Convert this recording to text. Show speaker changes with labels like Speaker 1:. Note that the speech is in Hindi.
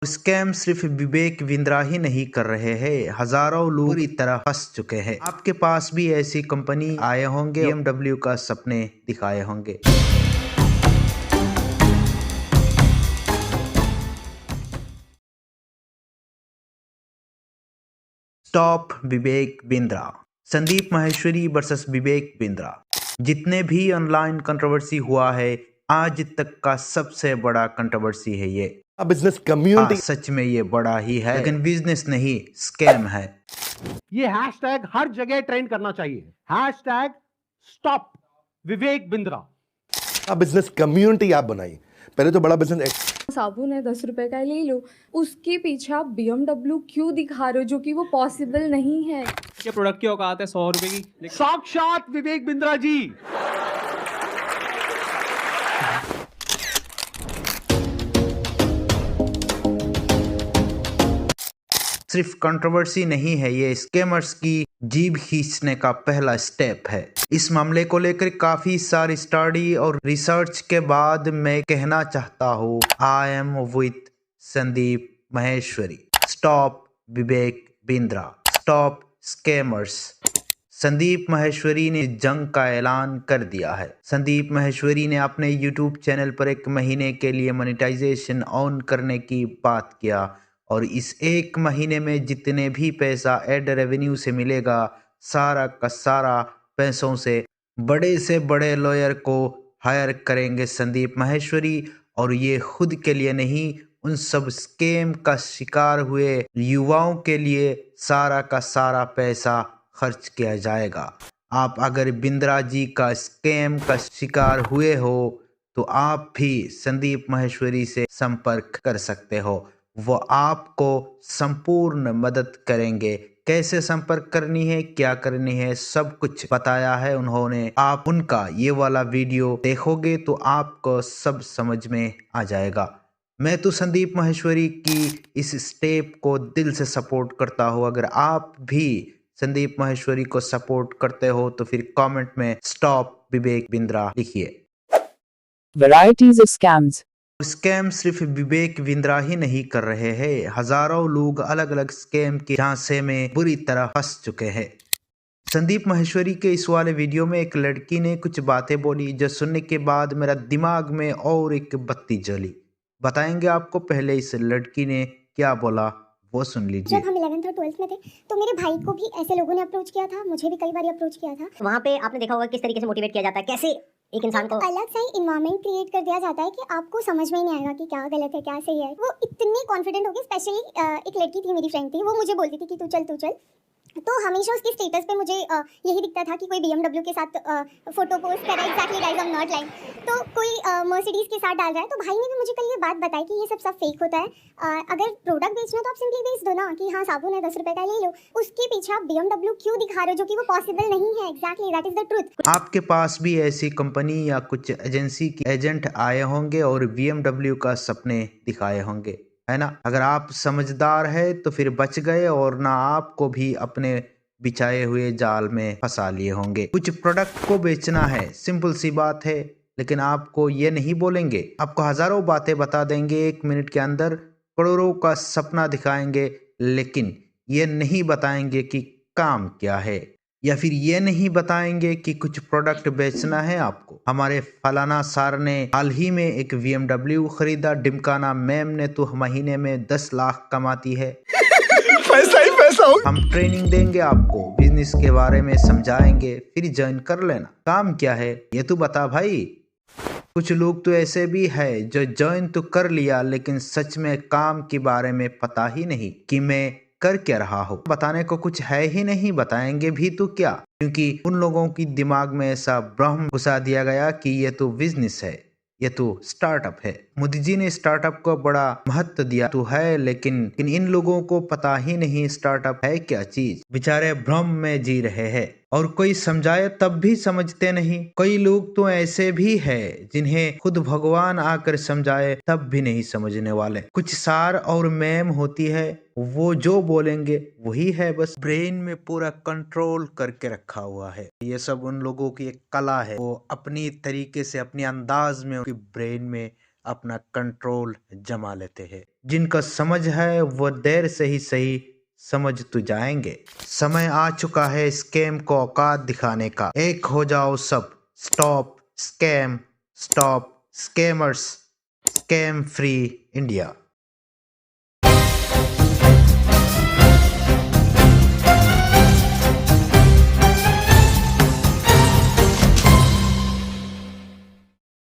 Speaker 1: स्कैम सिर्फ विवेक बिंद्रा ही नहीं कर रहे हैं, हजारों लोग पूरी तरह फंस चुके हैं। आपके पास भी ऐसी कंपनी आए होंगे, BMW का सपने दिखाए होंगे। स्टॉप विवेक बिंद्रा। संदीप माहेश्वरी वर्सेस विवेक बिंद्रा। जितने भी ऑनलाइन कंट्रोवर्सी हुआ है, आज तक का सबसे बड़ा कंट्रोवर्सी है ये।
Speaker 2: बिजनेस कम्युनिटी
Speaker 1: सच में ये बड़ा ही है, लेकिन बिजनेस नहीं, स्कैम है।
Speaker 3: ये हैशटैग हर जगह ट्रेंड करना चाहिए। Hashtag stop Vivek Bindra.
Speaker 2: Business community आप बनाइए। पहले तो बड़ा बिजनेस
Speaker 4: साबुन है 10 रुपए का ले लो, उसके पीछे आप BMW क्यों दिखा रहे हो जो कि वो पॉसिबल नहीं है।
Speaker 5: ये प्रोडक्ट की औकात है 100 रुपए की।
Speaker 3: साक्षात विवेक बिंद्रा जी।
Speaker 1: सिर्फ कंट्रोवर्सी नहीं है, ये स्कैमर्स की जीभ खींचने का पहला स्टेप है। इस मामले को लेकर काफी सारी स्टडी और रिसर्च के बाद मैं कहना चाहता हूँ, I am with Sandeep Maheshwari. Stop Vivek Bindra, stop scammers. Sandeep Maheshwari ने जंग का ऐलान कर दिया है। संदीप माहेश्वरी ने अपने YouTube चैनल पर 1 महीने के लिए मोनेटाइजेशन ऑन करने की बात किया और इस 1 महीने में जितने भी पैसा एड रेवेन्यू से मिलेगा, सारा का सारा पैसों से बड़े लॉयर को हायर करेंगे संदीप माहेश्वरी। और ये खुद के लिए नहीं, उन सब स्कैम का शिकार हुए युवाओं के लिए सारा का सारा पैसा खर्च किया जाएगा। आप अगर बिंद्रा जी का स्कैम का शिकार हुए हो तो आप भी संदीप माहेश्वरी से संपर्क कर सकते हो। वो आपको संपूर्ण मदद करेंगे। कैसे संपर्क करनी है, क्या करनी है, सब कुछ बताया है उन्होंने। आप उनका ये वाला वीडियो देखोगे तो आपको सब समझ में आ जाएगा। मैं तो संदीप माहेश्वरी की इस स्टेप को दिल से सपोर्ट करता हूँ। अगर आप भी संदीप माहेश्वरी को सपोर्ट करते हो तो फिर कमेंट में स्टॉप विवेक बिंद्रा लिखिए।
Speaker 6: Varieties of scams.
Speaker 1: स्कैम सिर्फ विवेक बिंद्रा ही नहीं कर रहे हैं, हजारों लोग अलग अलग स्कैम के झांसे में बुरी तरह फंस चुके हैं। संदीप माहेश्वरी के इस वाले वीडियो में एक लड़की ने कुछ बातें बोली जो सुनने के बाद मेरा दिमाग में और एक बत्ती जली। बताएंगे आपको। पहले इस लड़की ने क्या बोला वो सुन लीजिए।
Speaker 7: जब हम 11th और 12th में थे तो मेरे भाई को भी ऐसे लोगों ने अप्रोच किया था, मुझे भी कई बार अप्रोच किया था।
Speaker 8: वहाँ पे आपने देखा होगा किस तरीके से मोटिवेट किया जाता है, कैसे एक इंसान को
Speaker 7: अलग सा ही इन्वायरमेंट क्रिएट कर दिया जाता है कि आपको समझ में ही नहीं आएगा कि क्या गलत है क्या सही है। वो इतने कॉन्फिडेंट हो गए। स्पेशली एक लड़की थी, मेरी फ्रेंड थी, वो मुझे बोलती थी कि तू चल। तो हमेशा उसके स्टेटस पे मुझे यही दिखता था कि कोई BMW के साथ फोटो पोस्ट कर रहा है। Exactly guys, I am not lying. तो कोई मर्सिडीज के साथ डाल रहा है। तो भाई ने भी मुझे कल ये बात बताई कि ये सब फेक होता है। अगर प्रोडक्ट बेचना तो आप सिंपली बेच दो ना कि हाँ साबुन है 10 रुपए का ले लो, उसके पीछे आप BMW क्यों दिखा रहे हो जो कि वो पॉसिबल नहीं है। Exactly that is the truth.
Speaker 1: आपके पास भी ऐसी कंपनी या कुछ एजेंसी के एजेंट आए होंगे और BMW का सपने दिखाए होंगे, है ना। अगर आप समझदार है तो फिर बच गए, और ना आपको भी अपने बिछाए हुए जाल में फंसा लिए होंगे। कुछ प्रोडक्ट को बेचना है, सिंपल सी बात है, लेकिन आपको ये नहीं बोलेंगे। आपको हजारों बातें बता देंगे, 1 मिनट के अंदर करोड़ों का सपना दिखाएंगे, लेकिन ये नहीं बताएंगे कि काम क्या है, या फिर ये नहीं बताएंगे कि कुछ प्रोडक्ट बेचना है आपको। हमारे फलाना सार ने हाल ही में एक BMW खरीदा। डिमकाना मैम ने तो महीने में 10 लाख कमाती है।
Speaker 2: पैसा ही पैसा हो।
Speaker 1: हम ट्रेनिंग देंगे आपको, बिजनेस के बारे में समझाएंगे, फिर ज्वाइन कर लेना। काम क्या है ये तो बता भाई। कुछ लोग तो ऐसे भी है जो ज्वाइन तो कर लिया, लेकिन सच में काम के बारे में पता ही नहीं कि मैं कर क्या रहा हूँ। बताने को कुछ है ही नहीं, बताएंगे भी तो क्या, क्योंकि उन लोगों की दिमाग में ऐसा भ्रम घुसा दिया गया कि ये तो बिजनेस है, ये तो स्टार्टअप है। मोदी जी ने स्टार्टअप को बड़ा महत्व दिया तो है, लेकिन इन लोगों को पता ही नहीं स्टार्टअप है क्या चीज। बेचारे भ्रम में जी रहे हैं, और कोई समझाए तब भी समझते नहीं। कई लोग तो ऐसे भी है जिन्हें खुद भगवान आकर समझाए तब भी नहीं समझने वाले। कुछ सार और मैम होती है, वो जो बोलेंगे वही है, बस ब्रेन में पूरा कंट्रोल करके रखा हुआ है। ये सब उन लोगों की एक कला है, वो अपनी तरीके से अपने अंदाज में उनकी ब्रेन में अपना कंट्रोल जमा लेते हैं। जिनका समझ है वो देर से ही सही समझ तो जाएंगे। समय आ चुका है स्कैम को औकात दिखाने का। एक हो जाओ सब। Stop scam, stop scammers, scam free India.